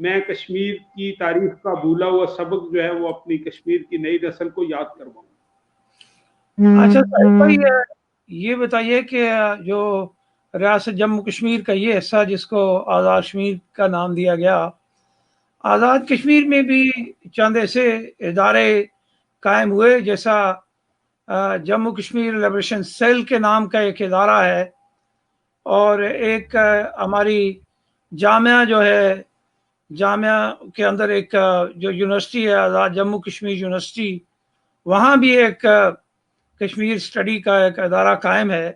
میں کشمیر کی تاریخ کا بھولا ہوا سبق جو ہے وہ اپنی کشمیر کی نئی نسل کو یاد کرواؤں. اچھا صاحب بھائی یہ بتائیے کہ جو ریاست جموں کشمیر کا یہ حصہ جس کو آزاد کشمیر کا نام دیا گیا، آزاد کشمیر میں بھی چند ایسے ادارے قائم ہوئے جیسا جموں کشمیر لبریشن سیل کے نام کا ایک ادارہ ہے، اور ایک ہماری جامعہ جو ہے، جامعہ کے اندر ایک جو یونیورسٹی ہے آزاد جموں کشمیر یونیورسٹی، وہاں بھی ایک کشمیر اسٹڈی کا ایک ادارہ قائم ہے.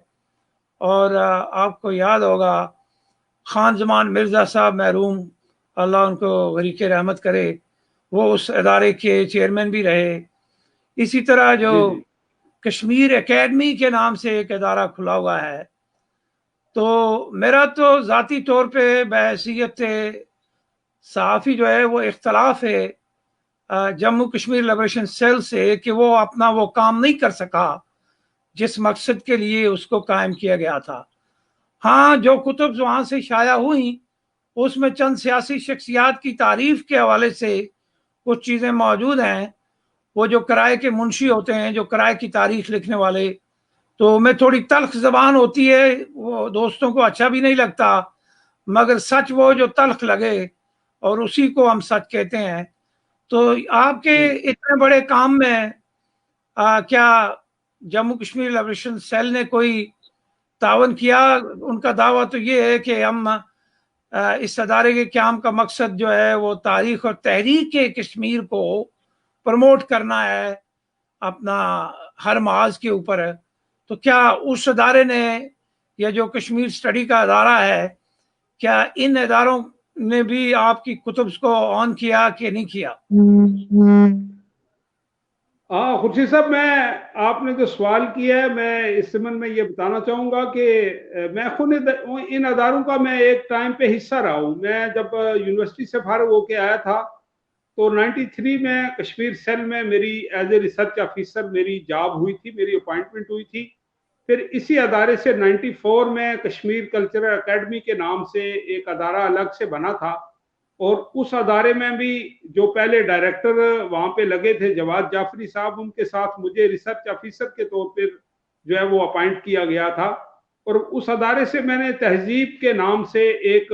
اور آپ کو یاد ہوگا خان زمان مرزا صاحب مرحوم، اللہ ان کو غریق رحمت کرے، وہ اس ادارے کے چیئرمین بھی رہے. اسی طرح جو کشمیر اکیڈمی کے نام سے ایک ادارہ کھلا ہوا ہے. تو میرا تو ذاتی طور پہ بحیثیت صحافی جو ہے وہ اختلاف ہے جموں کشمیر لبریشن سیل سے کہ وہ اپنا وہ کام نہیں کر سکا جس مقصد کے لیے اس کو قائم کیا گیا تھا. ہاں جو کتب وہاں سے شائع ہوئیں اس میں چند سیاسی شخصیات کی تعریف کے حوالے سے کچھ چیزیں موجود ہیں. وہ جو کرائے کے منشی ہوتے ہیں، جو کرائے کی تاریخ لکھنے والے، تو میں تھوڑی تلخ زبان ہوتی ہے، وہ دوستوں کو اچھا بھی نہیں لگتا، مگر سچ وہ جو تلخ لگے اور اسی کو ہم سچ کہتے ہیں. تو آپ کے اتنے بڑے کام میں کیا جموں کشمیر لبریشن سیل نے کوئی تعاون کیا؟ ان کا دعویٰ تو یہ ہے کہ ہم اس ادارے کے قیام کا مقصد جو ہے وہ تاریخ اور تحریک کشمیر کو پروموٹ کرنا ہے اپنا ہر محاذ کے اوپر. تو کیا اس ادارے نے، یا جو کشمیر اسٹڈی کا ادارہ ہے، کیا ان اداروں نے بھی آپ کی کتب کو آن کیا کہ نہیں کیا؟ ہاں خورشید صاحب، آپ نے جو سوال کیا ہے میں اس ضمن میں یہ بتانا چاہوں گا کہ میں خود ان اداروں کا میں ایک ٹائم پہ حصہ رہا ہوں. میں جب یونیورسٹی سے فارغ ہو کے آیا تھا تو 93 میں کشمیر سیل میں میری ایز اے ریسرچ آفیسر میری جاب ہوئی تھی، میری اپوائنٹمنٹ ہوئی تھی. پھر اسی ادارے سے 94 میں کشمیر کلچرل اکیڈمی کے نام سے ایک ادارہ الگ سے بنا تھا، اور اس ادارے میں بھی جو پہلے ڈائریکٹر وہاں پہ لگے تھے جواد جعفری صاحب، ان کے ساتھ مجھے ریسرچ آفیسر کے طور پر جو ہے وہ اپائنٹ کیا گیا تھا. اور اس ادارے سے میں نے تہذیب کے نام سے ایک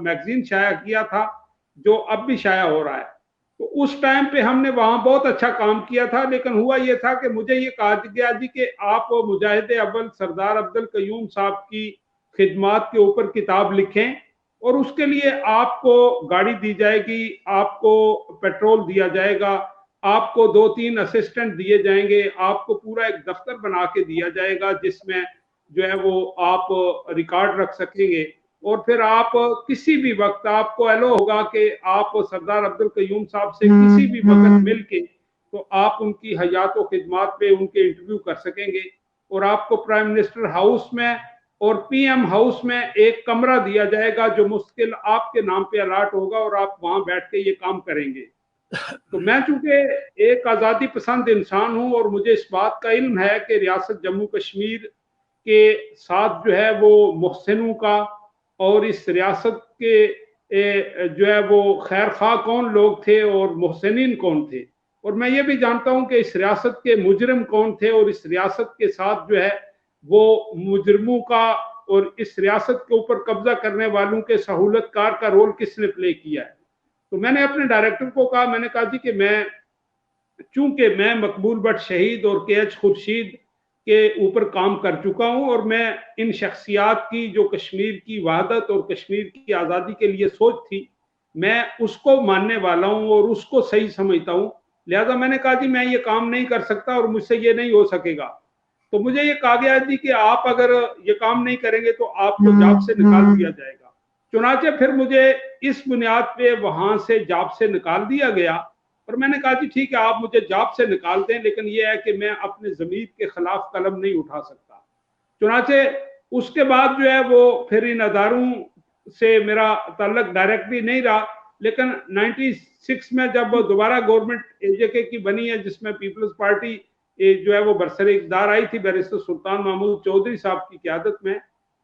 میگزین شائع کیا تھا جو اب بھی شائع ہو رہا ہے. تو اس ٹائم پہ ہم نے وہاں بہت اچھا کام کیا تھا، لیکن ہوا یہ تھا کہ مجھے یہ کہا گیا جی کہ آپ مجاہد اول سردار عبدالقیوم صاحب کی خدمات کے اوپر کتاب لکھیں، اور اس کے لیے آپ کو گاڑی دی جائے گی، آپ کو پیٹرول دیا جائے گا، آپ کو 2-3 اسسٹنٹ دیے جائیں گے، آپ کو پورا ایک دفتر بنا کے دیا جائے گا جس میں جو ہے وہ آپ ریکارڈ رکھ سکیں گے. اور پھر آپ کسی بھی وقت آپ کو ایلو ہوگا کہ آپ سردار عبدالقیوم صاحب سے کسی بھی وقت مل کے تو آپ ان کی حیات و خدمات پہ ان کے انٹرویو کر سکیں گے. اور آپ کو پرائم منسٹر ہاؤس میں اور پی ایم ہاؤس میں ایک کمرہ دیا جائے گا جو مستقل آپ کے نام پہ الاٹ ہوگا، اور آپ وہاں بیٹھ کے یہ کام کریں گے. تو میں چونکہ ایک آزادی پسند انسان ہوں اور مجھے اس بات کا علم ہے کہ ریاست جموں کشمیر کے ساتھ جو ہے وہ محسنوں کا اور اس ریاست کے جو ہے وہ خیر خواہ کون لوگ تھے اور محسنین کون تھے، اور میں یہ بھی جانتا ہوں کہ اس ریاست کے مجرم کون تھے، اور اس ریاست کے ساتھ جو ہے وہ مجرموں کا اور اس ریاست کے اوپر قبضہ کرنے والوں کے سہولت کار کا رول کس نے پلے کیا ہے. تو میں نے اپنے ڈائریکٹر کو کہا، میں نے کہا جی کہ چونکہ میں مقبول بٹ شہید اور کے ایچ خورشید کے اوپر کام کر چکا ہوں، اور میں ان شخصیات کی جو کشمیر کی وحدت اور کشمیر کی آزادی کے لیے سوچ تھی، میں اس کو ماننے والا ہوں اور اس کو صحیح سمجھتا ہوں. لہذا میں نے کہا جی میں یہ کام نہیں کر سکتا اور مجھ سے یہ نہیں ہو سکے گا. تو مجھے یہ کہا گیا جی کہ آپ اگر یہ کام نہیں کریں گے تو آپ کو جاب سے نکال دیا جائے گا. چنانچہ پھر مجھے اس بنیاد پہ وہاں سے جاب سے نکال دیا گیا، اور میں نے کہا جی ٹھیک ہے آپ مجھے جاب سے نکال دیں، لیکن یہ ہے کہ میں اپنے ضمیر کے خلاف قلم نہیں اٹھا سکتا. چنانچہ اس کے بعد جو ہے وہ پھر ان اداروں سے میرا تعلق ڈائریکٹلی نہیں رہا، لیکن 96 میں جب دوبارہ گورنمنٹ اے جے کے کی بنی ہے جس میں پیپلز پارٹی جو ہے وہ برسر اقتدار آئی تھی بیرسٹر سلطان محمود چودھری صاحب کی قیادت میں،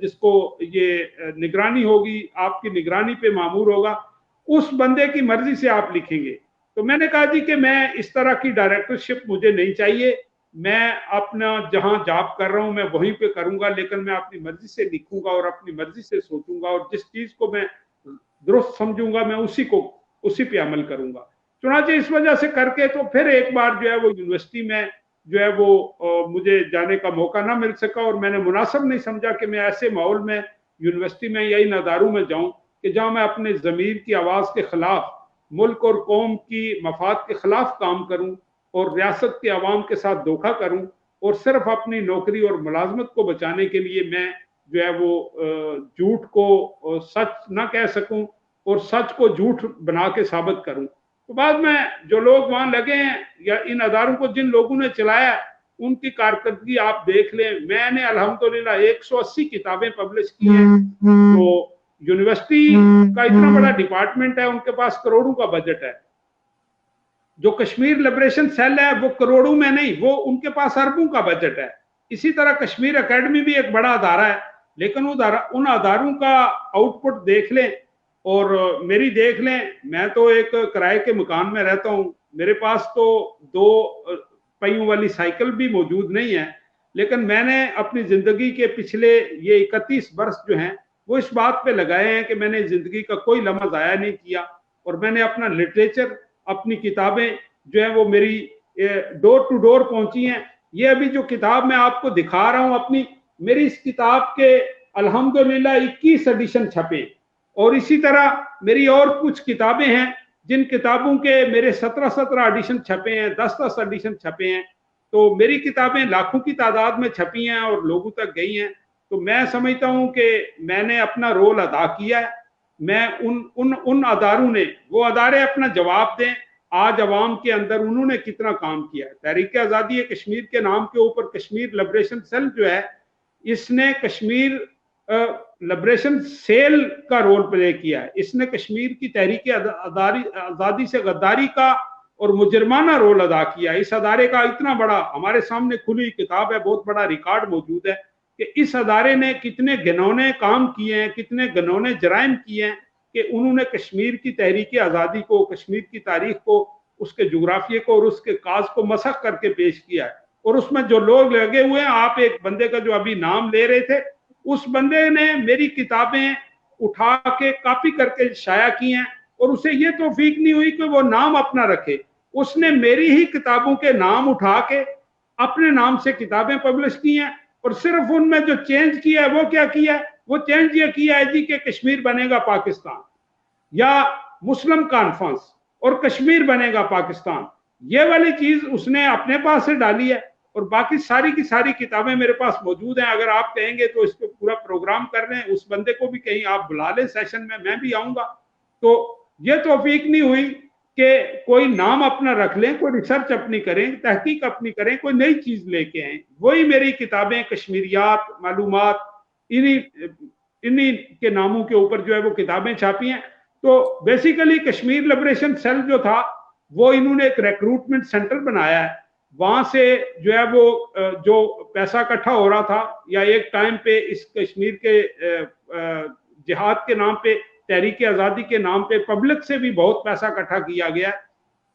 جس کو یہ نگرانی ہوگی، آپ کی نگرانی پہ مامور ہوگا، اس بندے کی مرضی سے آپ لکھیں گے۔ تو میں نے کہا جی کہ میں اس طرح کی ڈائریکٹرشپ مجھے نہیں چاہیے، میں اپنا جہاں جاب کر رہا ہوں میں وہیں پہ کروں گا، لیکن میں اپنی مرضی سے لکھوں گا اور اپنی مرضی سے سوچوں گا، اور جس چیز کو میں درست سمجھوں گا میں اسی پہ عمل کروں گا۔ چنانچہ اس وجہ سے کر کے تو پھر ایک بار جو ہے وہ یونیورسٹی میں جو ہے وہ مجھے جانے کا موقع نہ مل سکا، اور میں نے مناسب نہیں سمجھا کہ میں ایسے ماحول میں یونیورسٹی میں یا ان اداروں میں جاؤں کہ جہاں میں اپنے ضمیر کی آواز کے خلاف، ملک اور قوم کی مفاد کے خلاف کام کروں اور ریاست کے عوام کے ساتھ دھوکہ کروں، اور صرف اپنی نوکری اور ملازمت کو بچانے کے لیے میں جو ہے وہ جھوٹ کو سچ نہ کہہ سکوں اور سچ کو جھوٹ بنا کے ثابت کروں۔ تو بعد میں جو لوگ وہاں لگے ہیں یا ان اداروں کو جن لوگوں نے چلایا ان کی کارکردگی آپ دیکھ لیں۔ میں نے الحمدللہ 180 کتابیں پبلش کی ہیں۔ تو یونیورسٹی کا اتنا بڑا ڈپارٹمنٹ ہے، ان کے پاس کروڑوں کا بجٹ ہے۔ جو کشمیر لبریشن سیل ہے وہ کروڑوں میں نہیں، وہ ان کے پاس اربوں کا بجٹ ہے۔ اسی طرح کشمیر اکیڈمی بھی ایک بڑا ادارہ ہے، لیکن ان اداروں کا آؤٹ پٹ دیکھ لیں اور میری دیکھ لیں۔ میں تو ایک کرائے کے مکان میں رہتا ہوں، میرے پاس تو 2 پہیوں والی سائیکل بھی موجود نہیں ہے، لیکن میں نے اپنی زندگی کے پچھلے یہ 31 برس جو ہیں وہ اس بات پہ لگائے ہیں کہ میں نے زندگی کا کوئی لمحہ ضائع نہیں کیا، اور میں نے اپنا لٹریچر، اپنی کتابیں جو ہیں وہ میری ڈور ٹو ڈور پہنچی ہیں۔ یہ ابھی جو کتاب میں آپ کو دکھا رہا ہوں اپنی، میری اس کتاب کے الحمدللہ 21 ایڈیشن چھپے، اور اسی طرح میری اور کچھ کتابیں ہیں جن کتابوں کے میرے 17 ایڈیشن چھپے ہیں، 10 ایڈیشن چھپے ہیں۔ تو میری کتابیں لاکھوں کی تعداد میں چھپی ہیں اور لوگوں تک گئی ہیں۔ تو میں سمجھتا ہوں کہ میں نے اپنا رول ادا کیا ہے۔ میں ان اداروں نے، وہ ادارے اپنا جواب دیں آج عوام کے اندر انہوں نے کتنا کام کیا ہے۔ تحریک آزادی کشمیر کے نام کے اوپر کشمیر لبریشن سیل جو ہے، اس نے کشمیر لبریشن سیل کا رول پلے کیا ہے۔ اس نے کشمیر کی تحریک آزادی سے غداری کا اور مجرمانہ رول ادا کیا ہے۔ اس ادارے کا اتنا بڑا، ہمارے سامنے کھلی کتاب ہے، بہت بڑا ریکارڈ موجود ہے کہ اس ادارے نے کتنے گھنونے کام کیے ہیں، کتنے گھنونے جرائم کیے ہیں، کہ انہوں نے کشمیر کی تحریک آزادی کو، کشمیر کی تاریخ کو، اس کے جغرافیے کو اور اس کے کاز کو مسخ کر کے پیش کیا ہے۔ اور اس میں جو لوگ لگے ہوئے ہیں، آپ ایک بندے کا جو ابھی نام لے رہے تھے، اس بندے نے میری کتابیں اٹھا کے کاپی کر کے شائع کی ہیں، اور اسے یہ توفیق نہیں ہوئی کہ وہ نام اپنا رکھے۔ اس نے میری ہی کتابوں کے نام اٹھا کے اپنے نام سے کتابیں پبلش کی ہیں، اور صرف ان میں جو چینج کیا ہے وہ کیا کیا ہے؟ وہ چینج یہ کیا ہے جی کہ کشمیر بنے گا پاکستان، یا مسلم کانفرنس، اور کشمیر بنے گا پاکستان، یہ والی چیز اس نے اپنے پاس سے ڈالی ہے۔ اور باقی ساری کی ساری کتابیں میرے پاس موجود ہیں، اگر آپ کہیں گے تو اس پہ پورا پروگرام کر لیں، اس بندے کو بھی کہیں آپ بلا لیں سیشن میں بھی آؤں گا۔ تو یہ توفیق نہیں ہوئی کہ کوئی نام اپنا رکھ لیں، کوئی ریسرچ اپنی کریں، تحقیق اپنی کریں، کوئی نئی چیز لے کے آئیں۔ وہی میری کتابیں کشمیریات، معلومات، انہی کے ناموں کے اوپر جو ہے وہ کتابیں چھاپی ہیں۔ تو بیسیکلی کشمیر لبریشن سیل جو تھا، وہ انہوں نے ایک ریکروٹمنٹ سینٹر بنایا ہے، وہاں سے جو ہے وہ جو پیسہ اکٹھا ہو رہا تھا، یا ایک ٹائم پہ اس کشمیر کے جہاد کے نام پہ، تحریک آزادی کے نام پہ پبلک سے بھی بہت پیسہ اکٹھا کیا گیا ہے،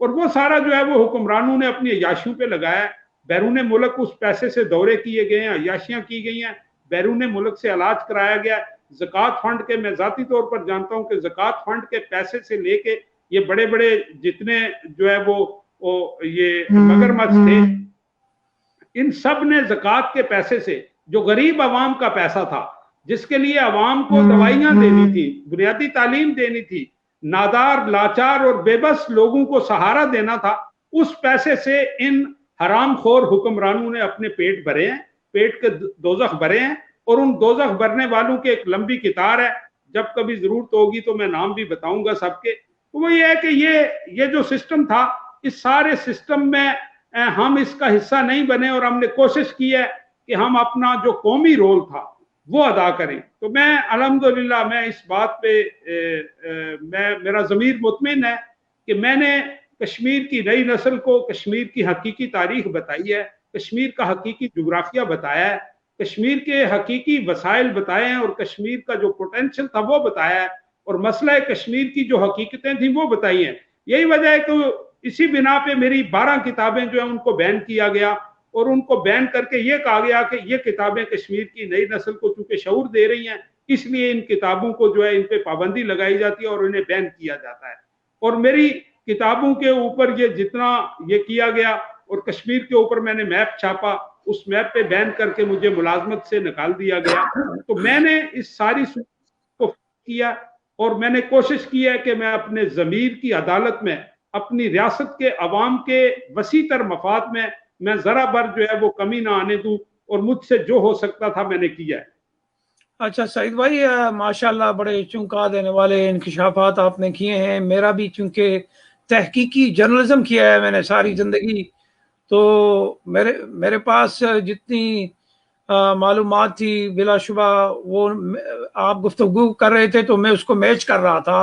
اور وہ سارا جو ہے وہ حکمرانوں نے اپنی عیاشیوں پہ لگایا ہے۔ بیرون ملک اس پیسے سے دورے کیے گئے ہیں، عیاشیاں کی گئی ہیں، بیرون ملک سے علاج کرایا گیا ہے۔ زکوٰۃ فنڈ کے، میں ذاتی طور پر جانتا ہوں کہ زکوٰۃ فنڈ کے پیسے سے لے کے یہ بڑے بڑے جتنے جو ہے وہ یہ مگرمچھ تھے، ان سب نے زکوٰۃ کے پیسے سے، جو غریب عوام کا پیسہ تھا، جس کے لیے عوام کو دوائیاں دینی تھی، بنیادی تعلیم دینی تھی، نادار، لاچار اور بے بس لوگوں کو سہارا دینا تھا، اس پیسے سے ان حرام خور حکمرانوں نے اپنے پیٹ بھرے ہیں، پیٹ کے دوزخ بھرے ہیں، اور ان دوزخ بھرنے والوں کے ایک لمبی قطار ہے۔ جب کبھی ضرورت ہوگی تو میں نام بھی بتاؤں گا سب کے۔ تو وہ یہ ہے کہ یہ جو سسٹم تھا، اس سارے سسٹم میں ہم اس کا حصہ نہیں بنے، اور ہم نے کوشش کی ہے کہ ہم اپنا جو قومی رول تھا وہ ادا کریں۔ تو میں الحمدللہ میں اس بات پہ میرا ضمیر مطمئن ہے کہ میں نے کشمیر کی نئی نسل کو کشمیر کی حقیقی تاریخ بتائی ہے، کشمیر کا حقیقی جغرافیہ بتایا ہے، کشمیر کے حقیقی وسائل بتائے ہیں اور کشمیر کا جو پوٹینشل تھا وہ بتایا ہے اور مسئلہ کشمیر کی جو حقیقتیں تھیں وہ بتائی ہیں. یہی وجہ ہے کہ اسی بنا پہ میری 12 کتابیں جو ہیں ان کو بین کیا گیا اور ان کو بین کر کے یہ کہا گیا کہ یہ کتابیں کشمیر کی نئی نسل کو چونکہ شعور دے رہی ہیں اس لیے ان کتابوں کو جو ہے ان پہ پابندی لگائی جاتی ہے اور انہیں بین کیا جاتا ہے. اور میری کتابوں کے اوپر یہ جتنا یہ کیا گیا اور کشمیر کے اوپر میں نے میپ چھاپا اس میپ پہ بین کر کے مجھے ملازمت سے نکال دیا گیا. تو میں نے اس ساری کو کیا اور میں نے کوشش کی ہے کہ میں اپنے ضمیر کی عدالت میں اپنی ریاست کے عوام کے وسیع تر مفاد میں ذرا بر جو ہے وہ کمی نہ آنے دوں اور مجھ سے جو ہو سکتا تھا میں نے کیا ہے. اچھا سعید بھائی، ماشاءاللہ بڑے چونکا دینے والے انکشافات آپ نے کیے ہیں. میرا بھی چونکہ تحقیقی جرنلزم کیا ہے میں نے ساری زندگی، تو میرے پاس جتنی معلومات تھی بلا شبہ وہ آپ گفتگو کر رہے تھے تو میں اس کو میچ کر رہا تھا.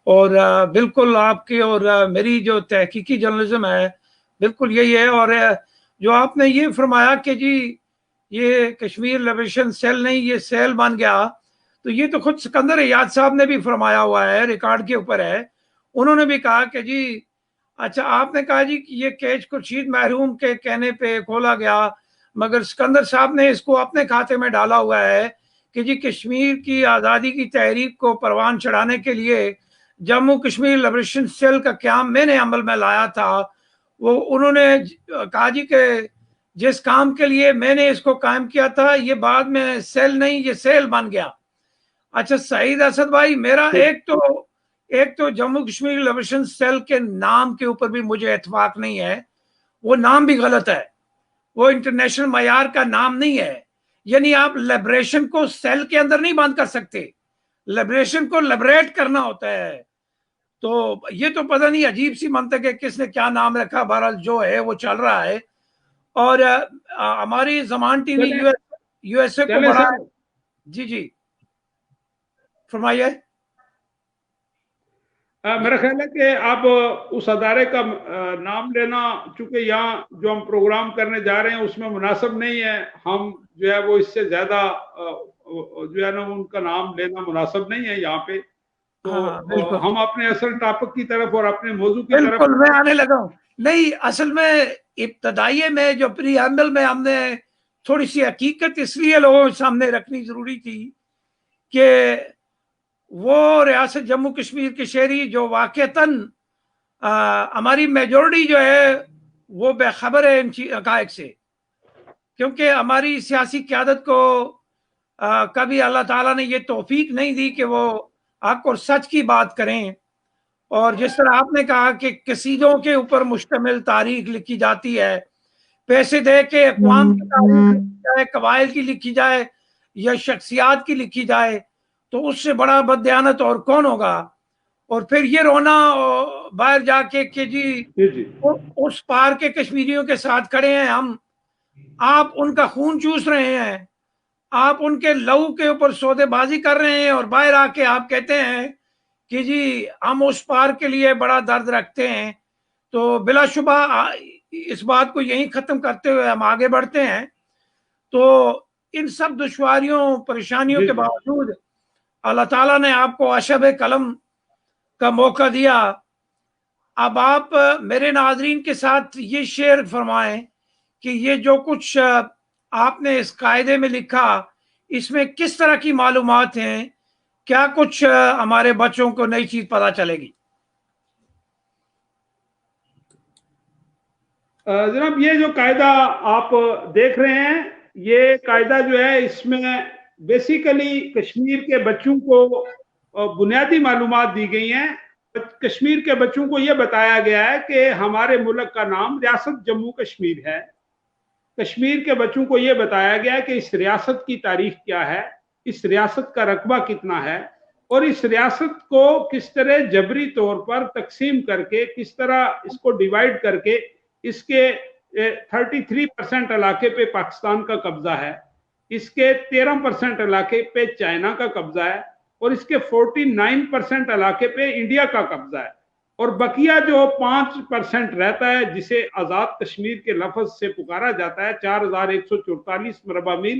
اور بالکل آپ کی اور میری جو تحقیقی جرنلزم ہے بالکل یہی ہے. اور جو آپ نے یہ فرمایا کہ جی یہ کشمیر لبریشن سیل نہیں یہ سیل بن گیا، تو یہ تو خود سکندر ایاز صاحب نے بھی فرمایا ہوا ہے، ریکارڈ کے اوپر ہے. انہوں نے بھی کہا کہ جی اچھا آپ نے کہا جی کہ یہ کیچ خورشید محروم کے کہنے پہ کھولا گیا، مگر سکندر صاحب نے اس کو اپنے کھاتے میں ڈالا ہوا ہے کہ جی کشمیر کی آزادی کی تحریک کو پروان چڑھانے کے لیے جموں کشمیر لبریشن سیل کا قیام میں نے عمل میں لایا تھا. وہ انہوں نے کہا جی کہ جس کام کے لیے میں نے اس کو قائم کیا تھا یہ بعد میں سیل نہیں یہ سیل بن گیا. اچھا سعید اسد بھائی، میرا ایک تو جموں کشمیر لبریشن سیل کے نام کے اوپر بھی مجھے اتفاق نہیں ہے، وہ نام بھی غلط ہے، وہ انٹرنیشنل معیار کا نام نہیں ہے. یعنی آپ لبریشن کو سیل کے اندر نہیں بند کر سکتے، لبریشن کو لبریٹ کرنا ہوتا ہے. تو یہ تو پتہ نہیں عجیب سی منطق ہے کس نے کیا نام رکھا، بہرحال جو ہے وہ چل رہا ہے. اور ہماری زمان T V U S A کو بڑا جی فرمائیے. میرا خیال ہے کہ آپ اس ادارے کا نام لینا چونکہ یہاں جو ہم پروگرام کرنے جا رہے ہیں اس میں مناسب نہیں ہے. ہم جو ہے وہ اس سے زیادہ جو ہے نا ان کا نام لینا مناسب نہیں ہے یہاں پہ. تو ہم اپنے اصل ٹاپک کی طرف اور اپنے موضوع کی طرف بالکل میں آنے لگا ہوں. نہیں، اصل میں ابتدائیے میں جو پری ایمبل میں ہم نے تھوڑی سی حقیقت اس لیے لوگوں کے سامنے رکھنی ضروری تھی کہ وہ ریاست جموں کشمیر کے شہری جو واقعتاً ہماری میجورٹی جو ہے وہ بے خبر ہے ان حقائق سے، کیونکہ ہماری سیاسی قیادت کو کبھی اللہ تعالیٰ نے یہ توفیق نہیں دی کہ وہ حق اور سچ کی بات کریں. اور جس طرح آپ نے کہا کہ قصیدوں کے اوپر مشتمل تاریخ لکھی جاتی ہے، پیسے دے کے اقوام کی تاریخ لکھی جائے، قبائل کی لکھی جائے یا شخصیات کی لکھی جائے، تو اس سے بڑا بددیانت اور کون ہوگا. اور پھر یہ رونا باہر جا کے کہ جی اس پار کے کشمیریوں کے ساتھ کھڑے ہیں ہم، آپ ان کا خون چوس رہے ہیں، آپ ان کے لہو کے اوپر سودے بازی کر رہے ہیں، اور باہر آ کے آپ کہتے ہیں کہ جی ہم اس پار کے لیے بڑا درد رکھتے ہیں. تو بلا شبہ اس بات کو یہیں ختم کرتے ہوئے ہم آگے بڑھتے ہیں. تو ان سب دشواریوں پریشانیوں کے باوجود اللہ تعالیٰ نے آپ کو عشب قلم کا موقع دیا. اب آپ میرے ناظرین کے ساتھ یہ شیئر فرمائیں کہ یہ جو کچھ آپ نے اس قاعدے میں لکھا اس میں کس طرح کی معلومات ہیں، کیا کچھ ہمارے بچوں کو نئی چیز پتہ چلے گی؟ جناب یہ جو قاعدہ آپ دیکھ رہے ہیں یہ قاعدہ جو ہے اس میں بیسیکلی کشمیر کے بچوں کو بنیادی معلومات دی گئی ہیں. کشمیر کے بچوں کو یہ بتایا گیا ہے کہ ہمارے ملک کا نام ریاست جموں کشمیر ہے. کشمیر کے بچوں کو یہ بتایا گیا ہے کہ اس ریاست کی تاریخ کیا ہے، اس ریاست کا رقبہ کتنا ہے، اور اس ریاست کو کس طرح جبری طور پر تقسیم کر کے کس طرح اس کو ڈیوائیڈ کر کے اس کے 33% علاقے پہ پاکستان کا قبضہ ہے، اس کے 13% علاقے پہ چائنا کا قبضہ ہے، اور اس کے 49% علاقے پہ انڈیا کا قبضہ ہے. اور بقیہ جو 5% رہتا ہے جسے آزاد کشمیر کے لفظ سے پکارا جاتا ہے 4144 مربع میل،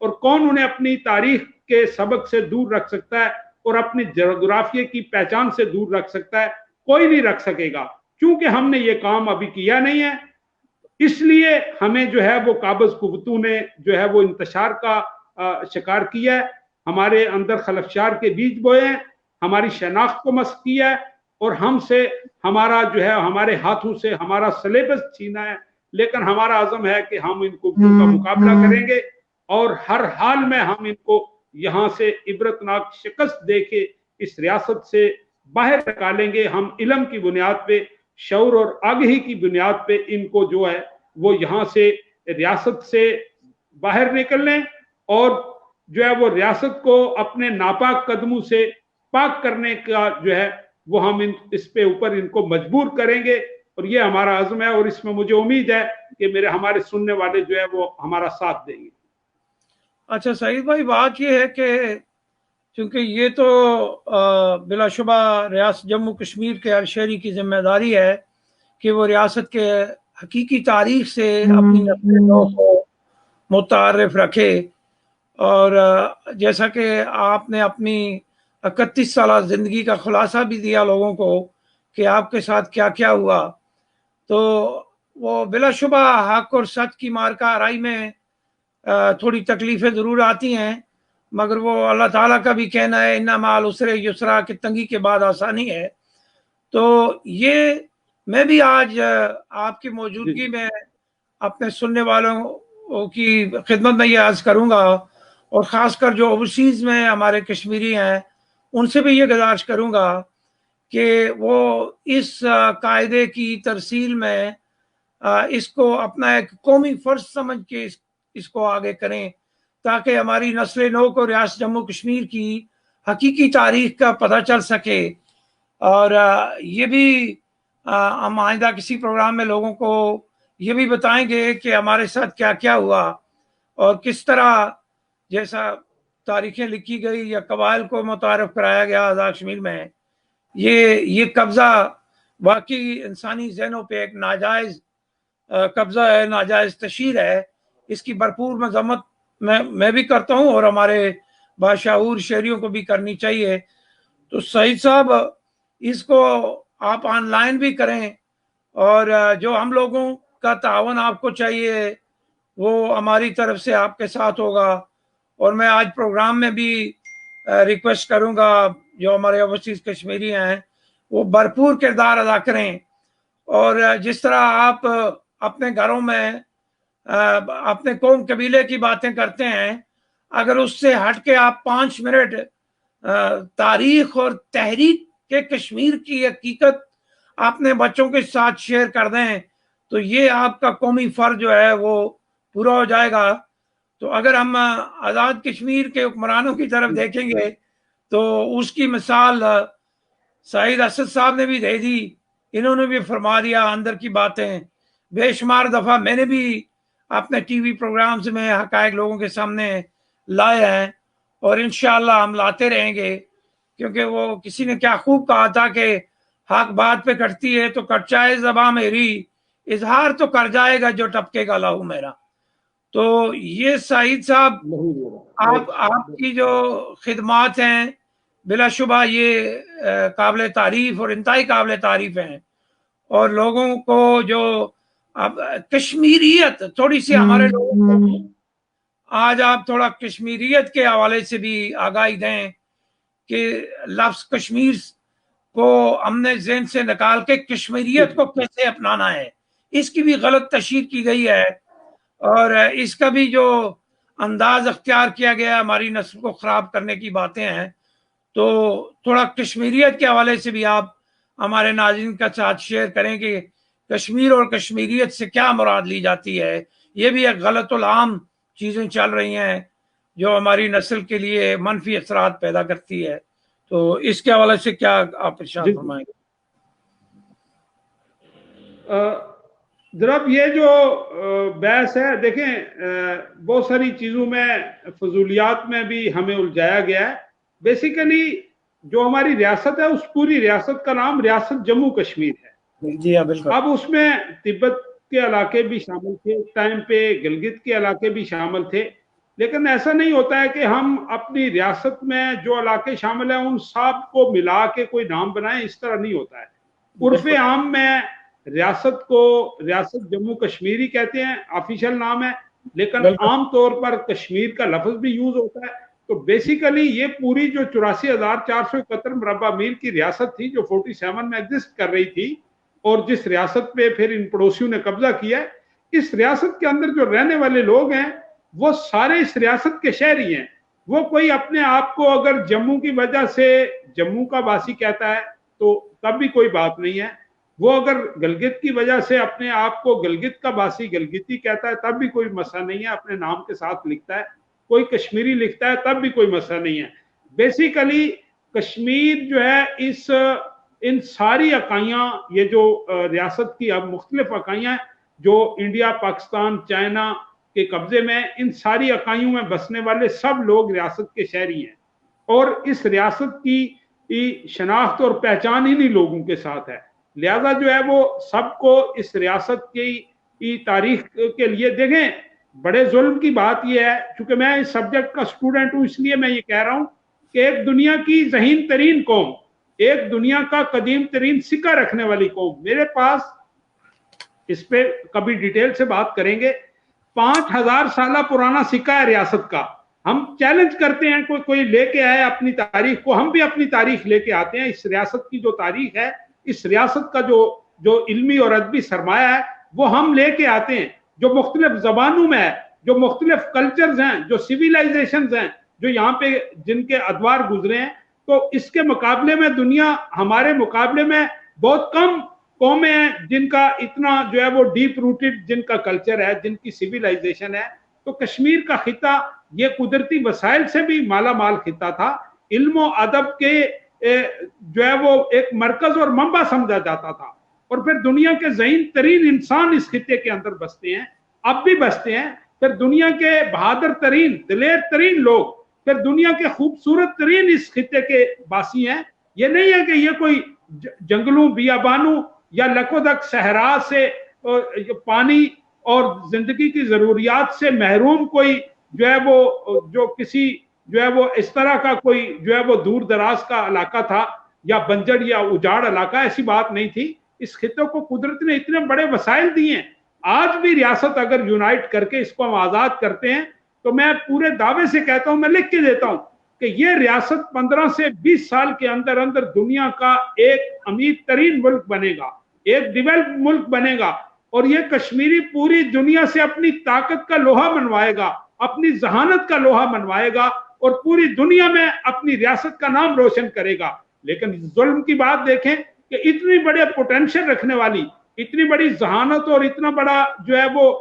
اور کون انہیں اپنی تاریخ کے سبق سے دور رکھ سکتا ہے اور اپنی جغرافیے کی پہچان سے دور رکھ سکتا ہے؟ کوئی نہیں رکھ سکے گا، کیونکہ ہم نے یہ کام ابھی کیا نہیں ہے۔ اس لیے ہمیں جو ہے وہ قابض قوتوں نے جو ہے وہ انتشار کا شکار کیا ہے، ہمارے اندر خلفشار کے بیج بوئے ہیں، ہماری شناخت کو مسخ کیا ہے، اور ہم سے ہمارا جو ہے ہمارے ہاتھوں سے ہمارا سلیبس چھینا ہے۔ لیکن ہمارا عزم ہے کہ ہم ان کو کا مقابلہ کریں گے، اور ہر حال میں ہم ان کو یہاں سے عبرتناک شکست دے کے اس ریاست سے باہر نکالیں گے۔ ہم علم کی بنیاد پہ، شعور اور آگہی کی بنیاد پہ ان کو جو ہے وہ یہاں سے ریاست سے باہر نکلنے، اور جو ہے وہ ریاست کو اپنے ناپاک قدموں سے پاک کرنے کا جو ہے وہ ہم اس پہ اوپر ان کو مجبور کریں گے، اور یہ ہمارا عزم ہے، اور اس میں مجھے امید ہے کہ ہمارے سننے والے جو ہے وہ ہمارا ساتھ دیں گے۔ اچھا سعید بھائی، بات یہ ہے کہ چونکہ یہ تو بلا شبہ ریاست جموں کشمیر کے ہر شہری کی ذمہ داری ہے کہ وہ ریاست کے حقیقی تاریخ سے اپنی نسل نو کو متعارف رکھے، اور جیسا کہ آپ نے اپنی 31 سالہ زندگی کا خلاصہ بھی دیا لوگوں کو کہ آپ کے ساتھ کیا کیا ہوا، تو وہ بلا شبہ حق اور سچ کی مارکہ آرائی میں تھوڑی تکلیفیں ضرور آتی ہیں، مگر وہ اللہ تعالیٰ کا بھی کہنا ہے ان مع العسر یسرا، کہ تنگی کے بعد آسانی ہے۔ تو یہ میں بھی آج آپ کی موجودگی میں اپنے سننے والوں کی خدمت میں یہ عرض کروں گا، اور خاص کر جو اوورسیز میں ہمارے کشمیری ہیں ان سے بھی یہ گزارش کروں گا کہ وہ اس قاعدے کی ترسیل میں اس کو اپنا ایک قومی فرض سمجھ کے اس کو آگے کریں، تاکہ ہماری نسل نو کو ریاست جموں کشمیر کی حقیقی تاریخ کا پتہ چل سکے۔ اور یہ بھی ہم آئندہ کسی پروگرام میں لوگوں کو یہ بھی بتائیں گے کہ ہمارے ساتھ کیا کیا ہوا، اور کس طرح جیسا تاریخیں لکھی گئی یا قبائل کو متعارف کرایا گیا آزاد کشمیر میں، یہ قبضہ واقعی انسانی ذہنوں پہ ایک ناجائز قبضہ ہے، ناجائز تشہیر ہے۔ اس کی بھرپور مذمت میں بھی کرتا ہوں، اور ہمارے باشعور شہریوں کو بھی کرنی چاہیے۔ تو سعید صاحب، اس کو آپ آن لائن بھی کریں، اور جو ہم لوگوں کا تعاون آپ کو چاہیے وہ ہماری طرف سے آپ کے ساتھ ہوگا۔ اور میں آج پروگرام میں بھی ریکویسٹ کروں گا جو ہمارے اوورسیز کشمیری ہیں وہ بھرپور کردار ادا کریں، اور جس طرح آپ اپنے گھروں میں اپنے قوم قبیلے کی باتیں کرتے ہیں، اگر اس سے ہٹ کے آپ 5 منٹ تاریخ اور تحریک کے کشمیر کی حقیقت اپنے بچوں کے ساتھ شیئر کر دیں تو یہ آپ کا قومی فرض جو ہے وہ پورا ہو جائے گا۔ تو اگر ہم آزاد کشمیر کے حکمرانوں کی طرف دیکھیں گے تو اس کی مثال سعید اسد صاحب نے بھی دے دی، انہوں نے بھی فرما دیا اندر کی باتیں۔ بے شمار دفعہ میں نے بھی اپنے ٹی وی پروگرامز میں حقائق لوگوں کے سامنے لائے ہیں، اور انشاءاللہ ہم لاتے رہیں گے، کیونکہ وہ کسی نے کیا خوب کہا تھا کہ حق بات پہ کٹتی ہے تو کٹ جائے زباں میری، اظہار تو کر جائے گا جو ٹپکے گا لہو میرا۔ تو یہ سعید صاحب آپ کی جو خدمات ہیں بلا شبہ یہ قابل تعریف اور انتہائی قابل تعریف ہیں، اور لوگوں کو جو اب کشمیریت تھوڑی سی ہمارے لوگوں کو آج آپ تھوڑا کشمیریت کے حوالے سے بھی آگاہی دیں کہ لفظ کشمیر کو ہم نے ذہن سے نکال کے کشمیریت کو کیسے اپنانا ہے، اس کی بھی غلط تشہیر کی گئی ہے، اور اس کا بھی جو انداز اختیار کیا گیا ہماری نسل کو خراب کرنے کی باتیں ہیں۔ تو تھوڑا کشمیریت کے حوالے سے بھی آپ ہمارے ناظرین کا ساتھ شیئر کریں کہ کشمیر اور کشمیریت سے کیا مراد لی جاتی ہے۔ یہ بھی ایک غلط العام چیزیں چل رہی ہیں جو ہماری نسل کے لیے منفی اثرات پیدا کرتی ہے۔ تو اس کے حوالے سے کیا آپ ارشاد فرمائیں گے؟ جناب یہ جو بحث ہے، دیکھیں بہت ساری چیزوں میں فضولیات میں بھی ہمیں الجھایا گیا ہے۔ بیسیکلی جو ہماری ریاست ہے اس پوری ریاست کا نام ریاست جموں کشمیر ہے۔ جی ہاں بالکل۔ اب اس میں تبت کے علاقے بھی شامل تھے، ٹائم پہ گلگت کے علاقے بھی شامل تھے، لیکن ایسا نہیں ہوتا ہے کہ ہم اپنی ریاست میں جو علاقے شامل ہیں ان سب کو ملا کے کوئی نام بنائیں، اس طرح نہیں ہوتا ہے۔ عرف عام میں ریاست کو ریاست جموں کشمیری کہتے ہیں، آفیشل نام ہے، لیکن عام طور پر کشمیر کا لفظ بھی یوز ہوتا ہے۔ تو بیسیکلی یہ پوری جو 84,471 مربع میل کی ریاست تھی جو 47 میں ایگزسٹ کر رہی تھی، اور جس ریاست پہ پھر ان پڑوسیوں نے قبضہ کیا ہے، اس ریاست کے اندر جو رہنے والے لوگ ہیں وہ سارے اس ریاست کے شہری ہیں۔ وہ کوئی اپنے آپ کو اگر جموں کی وجہ سے جموں کا باسی کہتا ہے تو تب بھی کوئی بات نہیں ہے، وہ اگر گلگت کی وجہ سے اپنے آپ کو گلگت کا باسی گلگتی کہتا ہے تب بھی کوئی مسئلہ نہیں ہے، اپنے نام کے ساتھ لکھتا ہے، کوئی کشمیری لکھتا ہے تب بھی کوئی مسئلہ نہیں ہے۔ بیسیکلی کشمیر جو ہے ان ساری اکائیاں، یہ جو ریاست کی اب مختلف اکائیاں ہیں جو انڈیا، پاکستان، چائنا کے قبضے میں، ان ساری اکائیوں میں بسنے والے سب لوگ ریاست کے شہری ہیں، اور اس ریاست کی شناخت اور پہچان انہی لوگوں کے ساتھ ہے۔ لہذا جو ہے وہ سب کو اس ریاست کی تاریخ کے لیے دیکھیں، بڑے ظلم کی بات یہ ہے، چونکہ میں اس سبجیکٹ کا اسٹوڈنٹ ہوں اس لیے میں یہ کہہ رہا ہوں کہ ایک دنیا کی ذہین ترین قوم، ایک دنیا کا قدیم ترین سکہ رکھنے والی قوم، میرے پاس اس پہ کبھی ڈیٹیل سے بات کریں گے، 5,000 سالہ پرانا سکہ ہے ریاست کا۔ ہم چیلنج کرتے ہیں کوئی لے کے آئے اپنی تاریخ کو، ہم بھی اپنی تاریخ لے کے آتے ہیں۔ اس ریاست کی جو تاریخ ہے، اس ریاست کا جو علمی اور ادبی سرمایہ ہے وہ ہم لے کے آتے ہیں، جو مختلف زبانوں میں ہے، جو مختلف کلچرز ہیں، جو سیویلائزیشنز ہیں، جو یہاں پہ جن کے ادوار گزرے ہیں۔ تو اس کے مقابلے میں دنیا ہمارے مقابلے میں بہت کم قومیں ہیں جن کا اتنا جو ہے وہ ڈیپ روٹڈ جن کا کلچر ہے، جن کی سیویلائزیشن ہے۔ تو کشمیر کا خطہ یہ قدرتی وسائل سے بھی مالا مال خطہ تھا، علم و ادب کے جو ہے وہ ایک مرکز اور منبع سمجھا جاتا تھا، اور پھر دنیا کے ذہین ترین انسان اس خطے کے اندر بستے ہیں، اب بھی بستے ہیں۔ پھر دنیا کے بہادر ترین، دلیر ترین لوگ، پھر دنیا کے خوبصورت ترین اس خطے کے باسی ہیں۔ یہ نہیں ہے کہ یہ کوئی جنگلوں، بیابانوں یا لکودک صحرا سے پانی اور زندگی کی ضروریات سے محروم کوئی جو ہے وہ جو کسی جو ہے وہ اس طرح کا کوئی جو ہے وہ دور دراز کا علاقہ تھا یا بنجر یا اجاڑ علاقہ، ایسی بات نہیں تھی۔ اس خطے کو قدرت نے اتنے بڑے وسائل دیے ہیں۔ آج بھی ریاست اگر یونائٹ کر کے اس کو ہم آزاد کرتے ہیں تو میں پورے دعوے سے کہتا ہوں، میں لکھ کے دیتا ہوں کہ یہ ریاست 15 سے 20 سال کے اندر اندر دنیا کا ایک امیر ترین ملک بنے گا، ایک ڈیولپ ملک بنے گا، اور یہ کشمیری پوری دنیا سے اپنی طاقت کا لوہا منوائے گا، اپنی ذہانت کا لوہا منوائے گا، اور پوری دنیا میں اپنی ریاست کا نام روشن کرے گا۔ لیکن ظلم کی بات دیکھیں کہ اتنی بڑے پوٹینشل رکھنے والی، اتنی بڑی ذہانت اور اتنا بڑا جو ہے وہ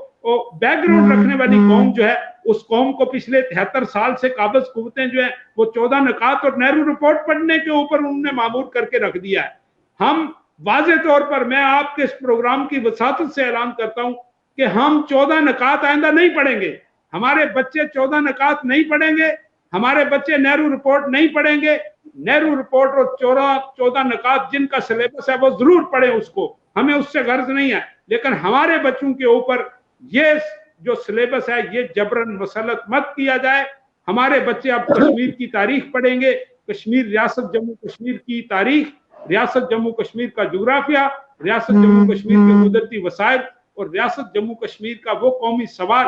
بیک گراؤنڈ رکھنے والی قوم جو ہے، اس قوم کو پچھلے 73 سال سے قابض قوتیں جو ہیں وہ 14 نکات اور نہرو رپورٹ پڑھنے کے اوپر انہوں نے معمور کر کے رکھ دیا ہے۔ ہم واضح طور پر، میں آپ کے اس پروگرام کی وساطت سے اعلان کرتا ہوں کہ ہم 14 نکات آئندہ نہیں پڑھیں گے، ہمارے بچے 14 نکات نہیں پڑھیں گے، ہمارے بچے نہرو رپورٹ نہیں پڑھیں گے۔ نہرو رپورٹ اور 14 نکات جن کا سلیبس ہے وہ ضرور پڑھیں، اس کو ہمیں اس سے غرض نہیں ہے، لیکن ہمارے بچوں کے اوپر یہ جو سلیبس ہے یہ جبرن مسلط مت کیا جائے۔ ہمارے بچے اب کشمیر کی تاریخ پڑھیں گے، کشمیر، ریاست جموں کشمیر کی تاریخ، ریاست جموں کشمیر کا جغرافیہ، ریاست جموں کشمیر کے قدرتی وسائل، اور ریاست جموں کشمیر کا وہ قومی سوال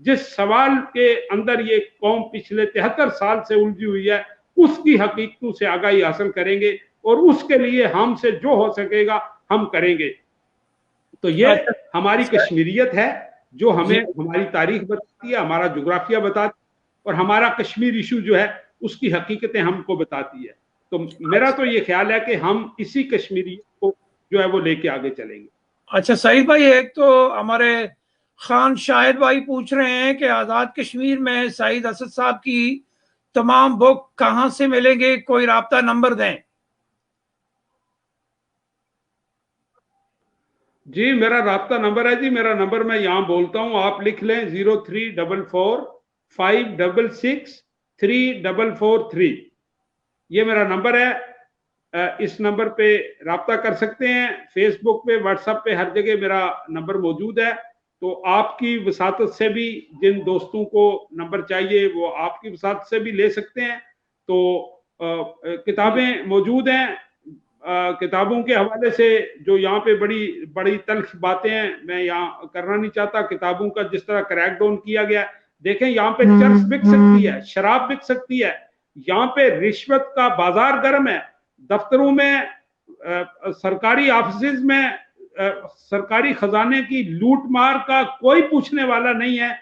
جس سوال کے اندر یہ قوم پچھلے 73 سال سے الجھی ہوئی ہے، اس کی حقیقتوں سے آگاہی حاصل کریں گے، اور اس کے لیے ہم سے جو ہو سکے گا ہم کریں گے۔ تو یہ ہماری کشمیریت ہے جو ہمیں ہماری تاریخ بتاتی ہے، ہمارا جغرافیہ بتاتی ہے، اور ہمارا کشمیر ایشو جو ہے اس کی حقیقتیں ہم کو بتاتی ہے۔ تو میرا تو یہ خیال ہے کہ ہم اسی کشمیریت کو جو ہے وہ لے کے آگے چلیں گے۔ اچھا سعید بھائی، ایک تو ہمارے خان شاہد بھائی پوچھ رہے ہیں کہ آزاد کشمیر میں سعید اسد صاحب کی تمام بک کہاں سے ملیں گے، کوئی رابطہ نمبر دیں۔ جی میرا رابطہ نمبر ہے، جی میرا نمبر میں یہاں بولتا ہوں، آپ لکھ لیں 0344563443، یہ میرا نمبر ہے۔ اس نمبر پہ رابطہ کر سکتے ہیں، فیس بک پہ، واٹس ایپ پہ، ہر جگہ میرا نمبر موجود ہے۔ تو آپ کی وساطت سے بھی جن دوستوں کو نمبر چاہیے وہ آپ کی وساطت سے بھی لے سکتے ہیں. تو کتابیں موجود ہیں. کتابوں کے حوالے سے جو یہاں پہ بڑی بڑی تلخ باتیں ہیں میں یہاں کرنا نہیں چاہتا. کتابوں کا جس طرح کریک ڈاؤن کیا گیا ہے, دیکھیں یہاں پہ چرس بک سکتی ہے, شراب بک سکتی ہے, یہاں پہ رشوت کا بازار گرم ہے. دفتروں میں, سرکاری آفیسز میں سرکاری خزانے کی لوٹ مار کا کوئی پوچھنے والا نہیں ہے.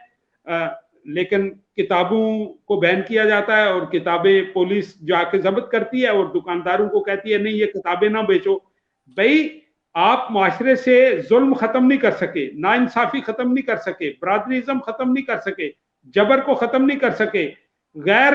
لیکن کتابوں کو بین کیا جاتا ہے اور کتابیں پولیس جا کے ضبط کرتی ہے اور دکانداروں کو کہتی ہے نہیں یہ کتابیں نہ بیچو. بھائی آپ معاشرے سے ظلم ختم نہیں کر سکے, ناانصافی ختم نہیں کر سکے, برادریزم ختم نہیں کر سکے, جبر کو ختم نہیں کر سکے, غیر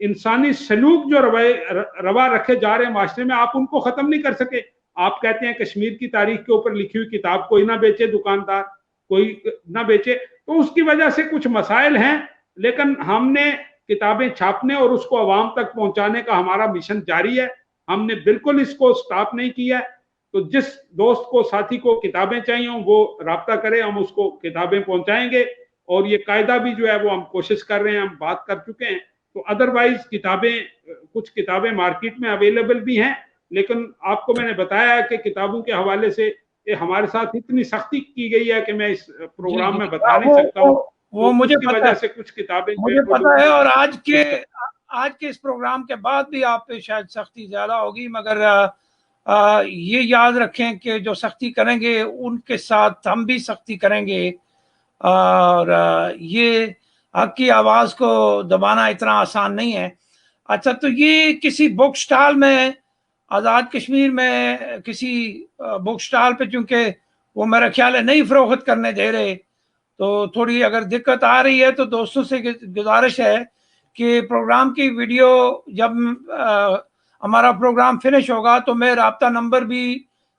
انسانی سلوک جو روا رکھے جا رہے ہیں معاشرے میں آپ ان کو ختم نہیں کر سکے. آپ کہتے ہیں کشمیر کی تاریخ کے اوپر لکھی ہوئی کتاب کوئی نہ بیچے, دکاندار کوئی نہ بیچے, تو اس کی وجہ سے کچھ مسائل ہیں. لیکن ہم نے کتابیں چھاپنے اور اس کو عوام تک پہنچانے کا ہمارا مشن جاری ہے. ہم نے بالکل اس کو سٹاپ نہیں کیا ہے. تو جس دوست کو, ساتھی کو کتابیں چاہیے وہ رابطہ کرے, ہم اس کو کتابیں پہنچائیں گے. اور یہ قاعدہ بھی جو ہے وہ ہم کوشش کر رہے ہیں, ہم بات کر چکے ہیں. تو ادروائز کتابیں, کچھ کتابیں مارکیٹ میں اویلیبل بھی ہیں, لیکن آپ کو میں نے بتایا ہے کہ کتابوں کے حوالے سے ہمارے ساتھ اتنی سختی کی گئی ہے کہ میں اس پروگرام میں بتا نہیں سکتا ہوں. وہ مجھے وجہ سے کچھ کتابیں مجھے پتا ہے, اور آج کے اس پروگرام کے بعد بھی آپ پہ شاید سختی زیادہ ہوگی, مگر یہ یاد رکھیں کہ جو سختی کریں گے ان کے ساتھ ہم بھی سختی کریں گے. اور یہ حق کی آواز کو دبانا اتنا آسان نہیں ہے. اچھا, تو یہ کسی بک سٹال میں, آزاد کشمیر میں کسی بک سٹال پہ, چونکہ وہ میرا خیال ہے نہیں فروخت کرنے دے رہے, تو تھوڑی اگر دقت آ رہی ہے تو دوستوں سے گزارش ہے کہ پروگرام کی ویڈیو جب ہمارا پروگرام فنش ہوگا تو میں رابطہ نمبر بھی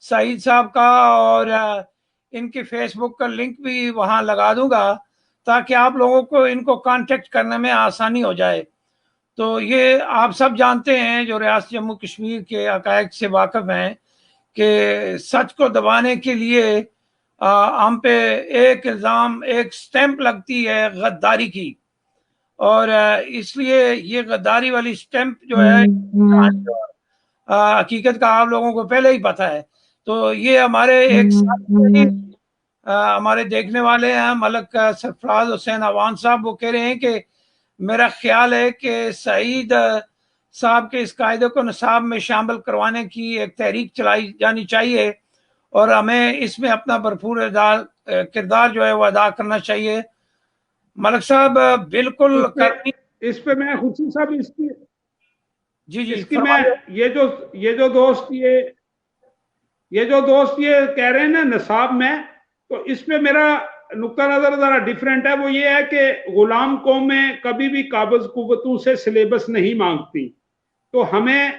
سعید صاحب کا اور ان کے فیس بک کا لنک بھی وہاں لگا دوں گا تاکہ آپ لوگوں کو ان کو کانٹیکٹ کرنے میں آسانی ہو جائے. تو یہ آپ سب جانتے ہیں جو ریاست جموں کشمیر کے حقائق سے واقف ہیں کہ سچ کو دبانے کے لیے ہم پہ ایک الزام, ایک سٹیمپ لگتی ہے غداری کی, اور اس لیے یہ غداری والی سٹیمپ جو ہے حقیقت کا آپ لوگوں کو پہلے ہی پتہ ہے. تو یہ ہمارے ایک ہمارے دیکھنے والے ہیں ملک سرفراز حسین عوان صاحب, وہ کہہ رہے ہیں کہ میرا خیال ہے کہ سعید صاحب کے اس قاعدے کو نصاب میں شامل کروانے کی ایک تحریک چلائی جانی چاہیے اور ہمیں اس میں اپنا بھرپور کردار جو ہے وہ ادا کرنا چاہیے. ملک صاحب بالکل اس پہ میں حسین صاحب جی اس کی میں یہ جو دوست یہ کہہ رہے ہیں نا نصاب میں, تو اس پہ میرا نقطہ نظر ذرا ڈیفرنٹ ہے. وہ یہ ہے کہ غلام قومیں کبھی بھی قابض قوتوں سے سلیبس نہیں مانگتی, تو ہمیں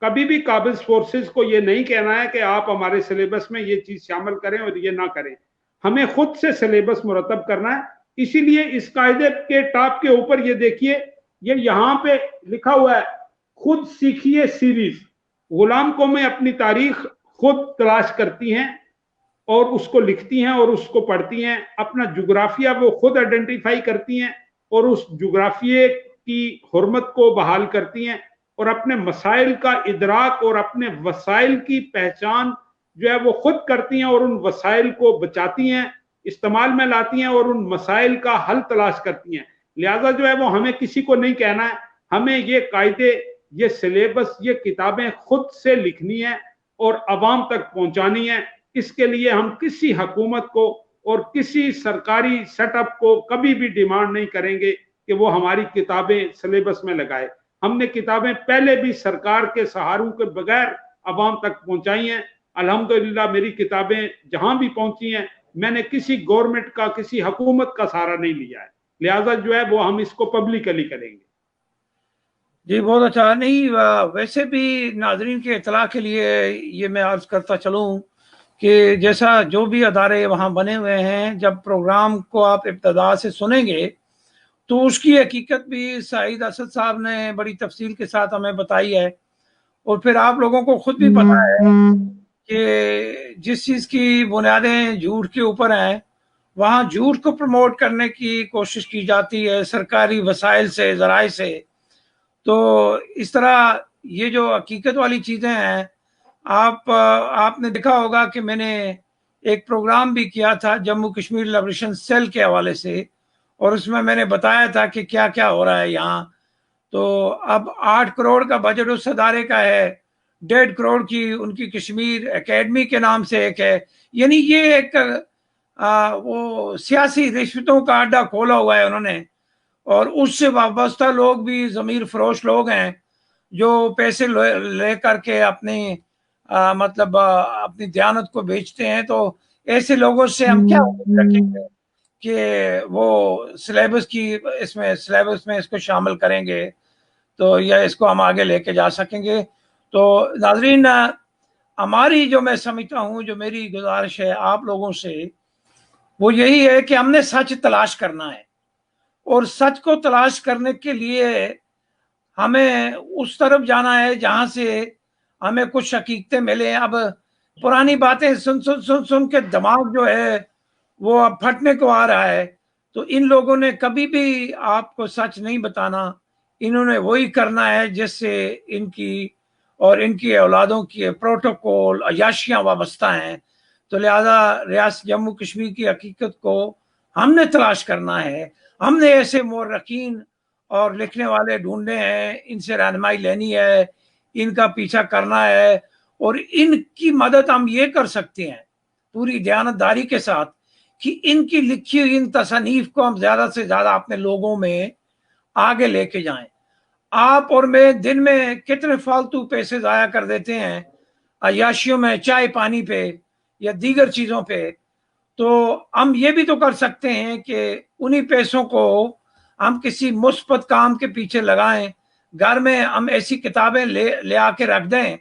کبھی بھی قابض فورسز کو یہ نہیں کہنا ہے کہ آپ ہمارے سلیبس میں یہ چیز شامل کریں اور یہ نہ کریں. ہمیں خود سے سلیبس مرتب کرنا ہے. اسی لیے اس قاعدے کے ٹاپ کے اوپر یہ دیکھیے, یہ یہاں پہ لکھا ہوا ہے خود سیکھیے سیریز. غلام قومیں اپنی تاریخ خود تلاش کرتی ہیں اور اس کو لکھتی ہیں اور اس کو پڑھتی ہیں. اپنا جغرافیہ وہ خود آئیڈینٹیفائی کرتی ہیں اور اس جغرافیے کی حرمت کو بحال کرتی ہیں اور اپنے مسائل کا ادراک اور اپنے وسائل کی پہچان جو ہے وہ خود کرتی ہیں اور ان وسائل کو بچاتی ہیں, استعمال میں لاتی ہیں اور ان مسائل کا حل تلاش کرتی ہیں. لہذا جو ہے وہ ہمیں کسی کو نہیں کہنا ہے, ہمیں یہ قاعدے, یہ سلیبس, یہ کتابیں خود سے لکھنی ہیں اور عوام تک پہنچانی ہیں. اس کے لیے ہم کسی حکومت کو اور کسی سرکاری سیٹ اپ کو کبھی بھی ڈیمانڈ نہیں کریں گے کہ وہ ہماری کتابیں سلیبس میں لگائے. ہم نے کتابیں پہلے بھی سرکار کے سہاروں کے بغیر عوام تک پہنچائی ہیں. الحمدللہ میری کتابیں جہاں بھی پہنچی ہیں میں نے کسی گورنمنٹ کا, کسی حکومت کا سہارا نہیں لیا ہے. لہذا جو ہے وہ ہم اس کو پبلکلی کریں گے. جی بہت اچھا. نہیں ویسے بھی ناظرین کے اطلاع کے لیے یہ میں عرض کرتا چلوں کہ جیسا جو بھی ادارے وہاں بنے ہوئے ہیں, جب پروگرام کو آپ ابتدا سے سنیں گے تو اس کی حقیقت بھی سعید اسد صاحب نے بڑی تفصیل کے ساتھ ہمیں بتائی ہے, اور پھر آپ لوگوں کو خود بھی پتا ہے کہ جس چیز کی بنیادیں جھوٹ کے اوپر ہیں وہاں جھوٹ کو پروموٹ کرنے کی کوشش کی جاتی ہے سرکاری وسائل سے، ذرائع سے. تو اس طرح یہ جو حقیقت والی چیزیں ہیں، آپ نے دیکھا ہوگا کہ میں نے ایک پروگرام بھی کیا تھا جموں کشمیر لبریشن سیل کے حوالے سے، اور اس میں نے بتایا تھا کہ کیا کیا ہو رہا ہے یہاں. تو اب 8 کروڑ کا بجٹ اس ادارے کا ہے، 1.5 کروڑ کی ان کی کشمیر اکیڈمی کے نام سے ایک ہے. یعنی یہ ایک وہ سیاسی رشوتوں کا اڈا کھولا ہوا ہے انہوں نے، اور اس سے وابستہ لوگ بھی ضمیر فروش لوگ ہیں جو پیسے لے کر کے اپنی مطلب اپنی دیانت کو بیچتے ہیں. تو ایسے لوگوں سے ہم کیا امید رکھیں گے کہ وہ سلیبس میں اس کو شامل کریں گے تو یا اس کو ہم آگے لے کے جا سکیں گے. تو ناظرین، ہماری جو میں سمجھتا ہوں، جو میری گزارش ہے آپ لوگوں سے، وہ یہی ہے کہ ہم نے سچ تلاش کرنا ہے، اور سچ کو تلاش کرنے کے لیے ہمیں اس طرف جانا ہے جہاں سے ہمیں کچھ حقیقتیں ملیں. اب پرانی باتیں سن سن سن سن کے دماغ جو ہے وہ اب پھٹنے کو آ رہا ہے. تو ان لوگوں نے کبھی بھی آپ کو سچ نہیں بتانا، انہوں نے وہی کرنا ہے جس سے ان کی اور ان کی اولادوں کی پروٹوکول عیاشیاں وابستہ ہیں. تو لہذا ریاست جموں کشمیر کی حقیقت کو ہم نے تلاش کرنا ہے. ہم نے ایسے مورخین اور لکھنے والے ڈھونڈنے ہیں، ان سے رہنمائی لینی ہے، ان کا پیچھا کرنا ہے، اور ان کی مدد ہم یہ کر سکتے ہیں پوری دیانتداری کے ساتھ کہ ان کی لکھی ہوئی ان تصانیف کو ہم زیادہ سے زیادہ اپنے لوگوں میں آگے لے کے جائیں. آپ اور میں دن میں کتنے فالتو پیسے ضائع کر دیتے ہیں عیاشیوں میں، چائے پانی پہ یا دیگر چیزوں پہ. تو ہم یہ بھی تو کر سکتے ہیں کہ انہی پیسوں کو ہم کسی مثبت کام کے پیچھے لگائیں. گھر میں ہم ایسی کتابیں لے آ کے رکھ دیں.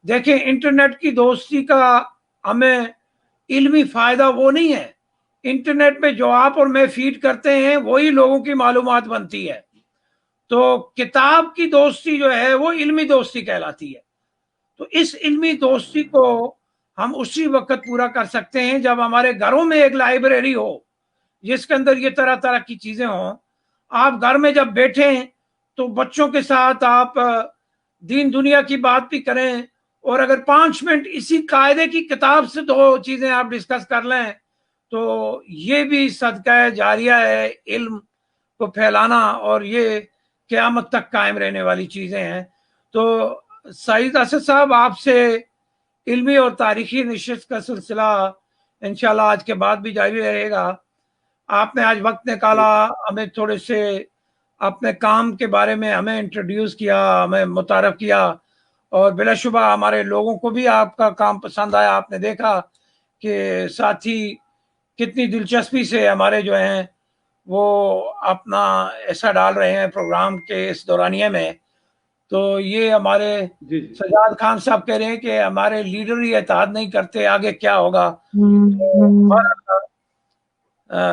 دیکھیں، انٹرنیٹ کی دوستی کا ہمیں علمی فائدہ وہ نہیں ہے. انٹرنیٹ پہ جو آپ اور میں فیڈ کرتے ہیں وہی لوگوں کی معلومات بنتی ہے. تو کتاب کی دوستی جو ہے وہ علمی دوستی کہلاتی ہے. تو اس علمی دوستی کو ہم اسی وقت پورا کر سکتے ہیں جب ہمارے گھروں میں ایک لائبریری ہو جس کے اندر یہ طرح طرح کی چیزیں ہوں. آپ گھر میں جب بیٹھیں تو بچوں کے ساتھ آپ دین دنیا کی بات بھی کریں، اور اگر 5 منٹ اسی قاعدے کی کتاب سے 2 چیزیں آپ ڈسکس کر لیں تو یہ بھی صدقہ جاریہ ہے علم کو پھیلانا، اور یہ قیامت تک قائم رہنے والی چیزیں ہیں. تو سعید اسد صاحب، آپ سے علمی اور تاریخی نشست کا سلسلہ انشاءاللہ آج کے بعد بھی جاری رہے گا. آپ نے آج وقت نکالا، ہمیں تھوڑے سے اپنے کام کے بارے میں ہمیں انٹروڈیوس کیا، ہمیں متعارف کیا، اور بلا شبہ ہمارے لوگوں کو بھی آپ کا کام پسند آیا. آپ نے دیکھا کہ ساتھی کتنی دلچسپی سے ہمارے جو ہیں وہ اپنا ایسا ڈال رہے ہیں پروگرام کے اس دورانیے میں. تو یہ ہمارے سجاد خان صاحب کہہ رہے ہیں کہ ہمارے لیڈر ہی اتحاد نہیں کرتے، آگے کیا ہوگا.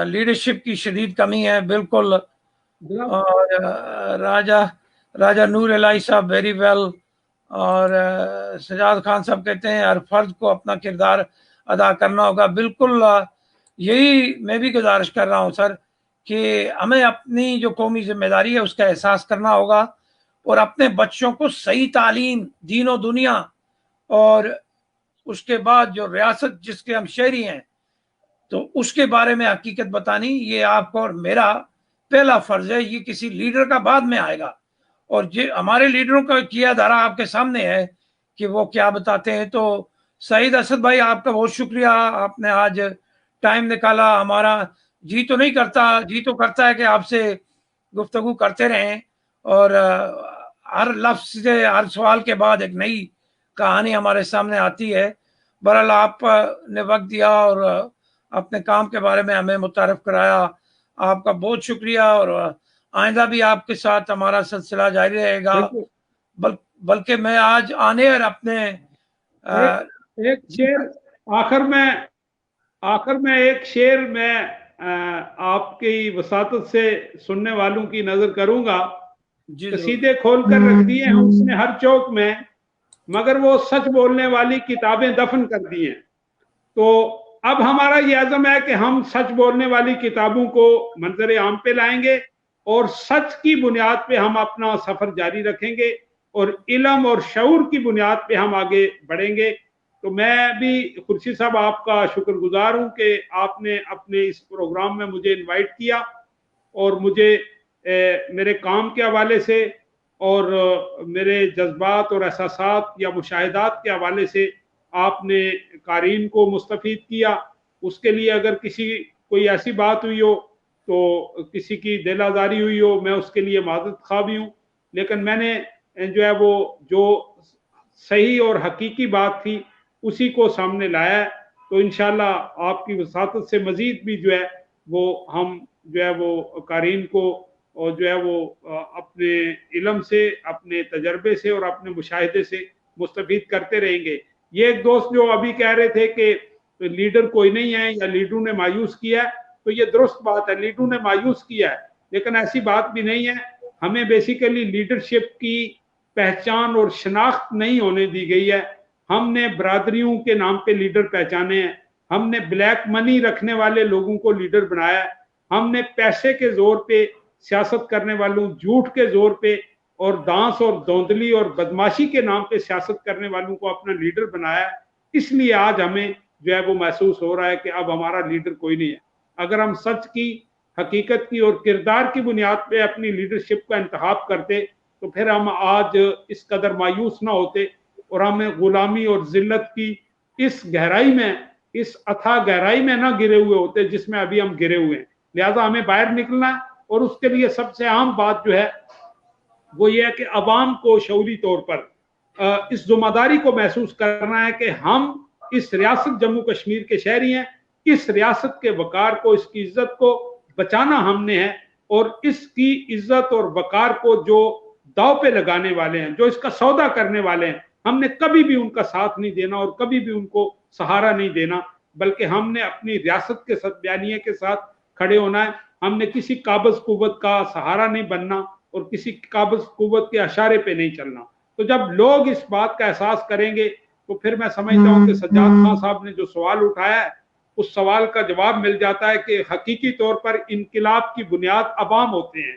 لیڈرشپ کی شدید کمی ہے بالکل. اور راجہ نور الہی صاحب ویری ویل. اور سجاد خان صاحب کہتے ہیں ہر فرد کو اپنا کردار ادا کرنا ہوگا. بالکل یہی میں بھی گزارش کر رہا ہوں سر کہ ہمیں اپنی جو قومی ذمہ داری ہے اس کا احساس کرنا ہوگا، اور اپنے بچوں کو صحیح تعلیم دین و دنیا، اور اس کے بعد جو ریاست جس کے ہم شہری ہیں تو اس کے بارے میں حقیقت بتانی. یہ آپ کو اور میرا پہلا فرض ہے. یہ کسی لیڈر کا بعد میں آئے گا، اور ہمارے لیڈروں کا کیا دھارا آپ کے سامنے ہے کہ وہ کیا بتاتے ہیں. تو سعید اسد بھائی، آپ کا بہت شکریہ، آپ نے آج ٹائم نکالا. ہمارا جی تو نہیں کرتا، جی تو کرتا ہے کہ آپ سے گفتگو کرتے رہیں، اور ہر لفظ سے، ہر سوال کے بعد ایک نئی کہانی ہمارے سامنے آتی ہے. بہرحال آپ نے وقت دیا اور اپنے کام کے بارے میں ہمیں متعارف کرایا، آپ کا بہت شکریہ. اور آئندہ بھی آپ کے ساتھ ہمارا سلسلہ جاری رہے گا. بلکہ میں آج آنے اور اپنے ایک شعر آخر میں ایک شعر میں آپ کی وساطت سے سننے والوں کی نظر کروں گا. قصیدے کھول کر رکھ دیے ہیں اس نے ہر چوک میں، مگر وہ سچ بولنے والی کتابیں دفن کر دی ہیں. تو اب ہمارا یہ عزم ہے کہ ہم سچ بولنے والی کتابوں کو منظر عام پہ لائیں گے اور سچ کی بنیاد پہ ہم اپنا سفر جاری رکھیں گے اور علم اور شعور کی بنیاد پہ ہم آگے بڑھیں گے. تو میں بھی خورشید صاحب آپ کا شکر گزار ہوں کہ آپ نے اپنے اس پروگرام میں مجھے انوائٹ کیا اور مجھے میرے کام کے حوالے سے اور میرے جذبات اور احساسات یا مشاہدات کے حوالے سے آپ نے قارئین کو مستفید کیا. اس کے لیے اگر کوئی ایسی بات ہوئی ہو تو کسی کی دل آزاری ہوئی ہو، میں اس کے لیے معذرت خواہ بھی ہوں، لیکن میں نے جو ہے وہ جو صحیح اور حقیقی بات تھی اسی کو سامنے لایا ہے. تو انشاءاللہ آپ کی وساطت سے مزید بھی جو ہے وہ ہم جو ہے وہ قارئین کو اور جو ہے وہ اپنے علم سے، اپنے تجربے سے اور اپنے مشاہدے سے مستفید کرتے رہیں گے. یہ ایک دوست جو ابھی کہہ رہے تھے کہ لیڈر کوئی نہیں ہے یا لیڈروں نے مایوس کیا ہے، تو یہ درست بات ہے، لیڈروں نے مایوس کیا ہے، لیکن ایسی بات بھی نہیں ہے. ہمیں بیسیکلی لیڈرشپ کی پہچان اور شناخت نہیں ہونے دی گئی ہے. ہم نے برادریوں کے نام پہ لیڈر پہچانے ہیں، ہم نے بلیک منی رکھنے والے لوگوں کو لیڈر بنایا ہے، ہم نے پیسے کے زور پہ سیاست کرنے والوں، جھوٹ کے زور پہ اور دانس اور دھوندلی اور بدماشی کے نام پہ سیاست کرنے والوں کو اپنا لیڈر بنایا ہے. اس لیے آج ہمیں جو ہے وہ محسوس ہو رہا ہے کہ اب ہمارا لیڈر کوئی نہیں ہے. اگر ہم سچ کی، حقیقت کی اور کردار کی بنیاد پہ اپنی لیڈرشپ کا انتخاب کرتے تو پھر ہم آج اس قدر مایوس نہ ہوتے اور ہمیں غلامی اور ذلت کی اس گہرائی میں، اس اتھا گہرائی میں نہ گرے ہوئے ہوتے جس میں ابھی ہم گرے ہوئے ہیں. لہٰذا ہمیں باہر نکلنا ہے اور اس کے لیے سب سے اہم بات جو ہے وہ یہ ہے کہ عوام کو شعوری طور پر اس ذمہ داری کو محسوس کرنا ہے کہ ہم اس ریاست جموں کشمیر کے شہری ہیں. اس ریاست کے وقار کو، اس کی عزت کو بچانا ہم نے ہے، اور اس کی عزت اور وقار کو جو داؤ پہ لگانے والے ہیں، جو اس کا سودا کرنے والے ہیں، ہم نے کبھی بھی ان کا ساتھ نہیں دینا اور کبھی بھی ان کو سہارا نہیں دینا، بلکہ ہم نے اپنی ریاست کے بیانیے کے ساتھ کھڑے ہونا ہے. ہم نے کسی قابض قوت کا سہارا نہیں بننا اور کسی قابض قوت کے اشارے پہ نہیں چلنا. تو جب لوگ اس بات کا احساس کریں گے تو پھر میں سمجھتا ہوں کہ سجاد خان صاحب نے جو سوال اٹھایا ہے اس سوال کا جواب مل جاتا ہے کہ حقیقی طور پر انقلاب کی بنیاد عوام ہوتے ہیں،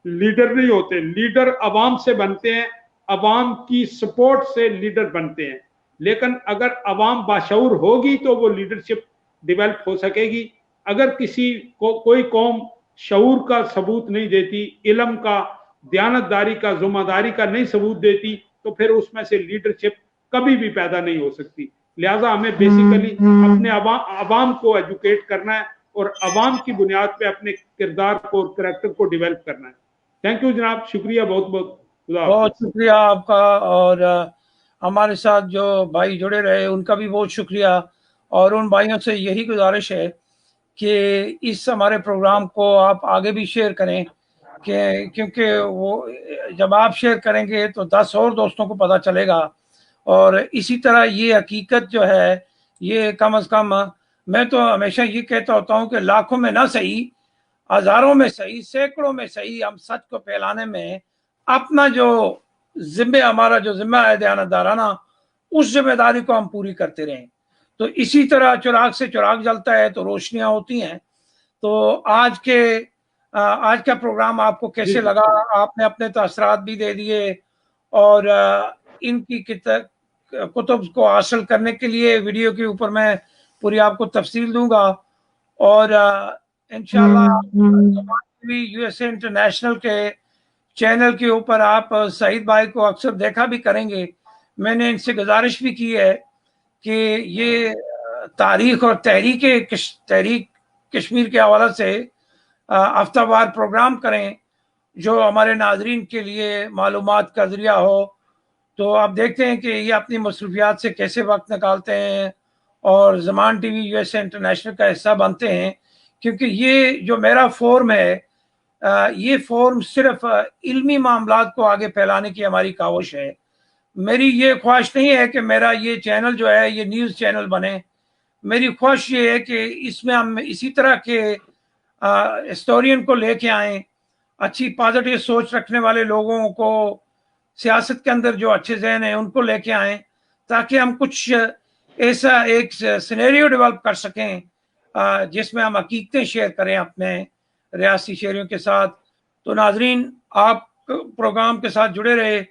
لیڈر نہیں ہوتے. لیڈر عوام سے بنتے ہیں، عوام کی سپورٹ سے لیڈر بنتے ہیں. لیکن اگر عوام باشعور ہوگی تو وہ لیڈرشپ ڈیولپ ہو سکے گی. اگر کسی کو کوئی قوم شعور کا ثبوت نہیں دیتی، علم کا، دیانتداری کا، ذمہ داری کا نہیں ثبوت دیتی، تو پھر اس میں سے لیڈرشپ کبھی بھی پیدا نہیں ہو سکتی. لہٰذا ہمیں بیسیکلی اپنے عوام کو ایجوکیٹ کرنا ہے اور عوام کی بنیاد پہ اپنے کردار کو اور کریکٹر کو ڈیولپ کرنا ہے. تھینک یو جناب، شکریہ بہت بہت. بہت شکریہ آپ کا، اور ہمارے ساتھ جو بھائی جڑے رہے ان کا بھی بہت شکریہ. اور ان بھائیوں سے یہی گزارش ہے کہ اس ہمارے پروگرام کو آپ آگے بھی شیئر کریں، کیونکہ وہ جب آپ شیئر کریں گے تو 10 اور دوستوں کو پتہ چلے گا. اور اسی طرح یہ حقیقت جو ہے یہ کم از کم، میں تو ہمیشہ یہ کہتا ہوتا ہوں کہ لاکھوں میں نہ صحیح، ہزاروں میں صحیح، سینکڑوں میں صحیح، ہم سچ کو پھیلانے میں اپنا جو ہمارا جو ذمہ ہے دیانتدارانہ، اس ذمہ داری کو ہم پوری کرتے رہیں. تو اسی طرح چراغ سے چراغ جلتا ہے تو روشنیاں ہوتی ہیں. تو آج کا پروگرام آپ کو کیسے لگا؟ آپ نے اپنے تاثرات بھی دے دیے، اور ان کی کتب کو حاصل کرنے کے لیے ویڈیو کے اوپر میں پوری آپ کو تفصیل دوں گا. اور انشاءاللہ یو ایس اے انٹرنیشنل کے چینل کے اوپر آپ سعید بھائی کو اکثر دیکھا بھی کریں گے. میں نے ان سے گزارش بھی کی ہے کہ یہ تاریخ اور تحریک کشمیر کے حوالے سے ہفتہ وار پروگرام کریں جو ہمارے ناظرین کے لیے معلومات کا ذریعہ ہو. تو آپ دیکھتے ہیں کہ یہ اپنی مصروفیات سے کیسے وقت نکالتے ہیں اور زمان T V U S A international کا حصہ بنتے ہیں، کیونکہ یہ جو میرا فورم ہے، یہ فورم صرف علمی معاملات کو آگے پھیلانے کی ہماری کاوش ہے. میری یہ خواہش نہیں ہے کہ میرا یہ چینل جو ہے یہ نیوز چینل بنے. میری خواہش یہ ہے کہ اس میں ہم اسی طرح کے ہسٹورین کو لے کے آئیں، اچھی پازیٹیو سوچ رکھنے والے لوگوں کو، سیاست کے اندر جو اچھے ذہن ہیں ان کو لے کے آئیں، تاکہ ہم کچھ ایسا ایک سینیریو ڈیولپ کر سکیں جس میں ہم حقیقتیں شیئر کریں اپنے ریاستی شہریوں کے ساتھ. تو ناظرین آپ پروگرام کے ساتھ جڑے رہے,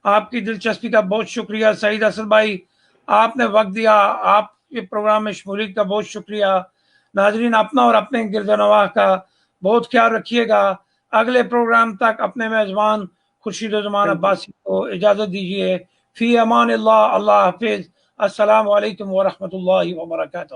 آپ کی دلچسپی کا بہت شکریہ. سعید اسد بھائی آپ نے وقت دیا, آپ کے پروگرام میں شمولیت کا بہت شکریہ. ناظرین اپنا اور اپنے گرد و نواح کا بہت خیال رکھیے گا. اگلے پروگرام تک اپنے میزبان خورشید الزمان عباسی کو اجازت دیجیے. فی امان اللہ, اللہ حافظ. السلام علیکم ورحمۃ اللہ وبرکاتہ.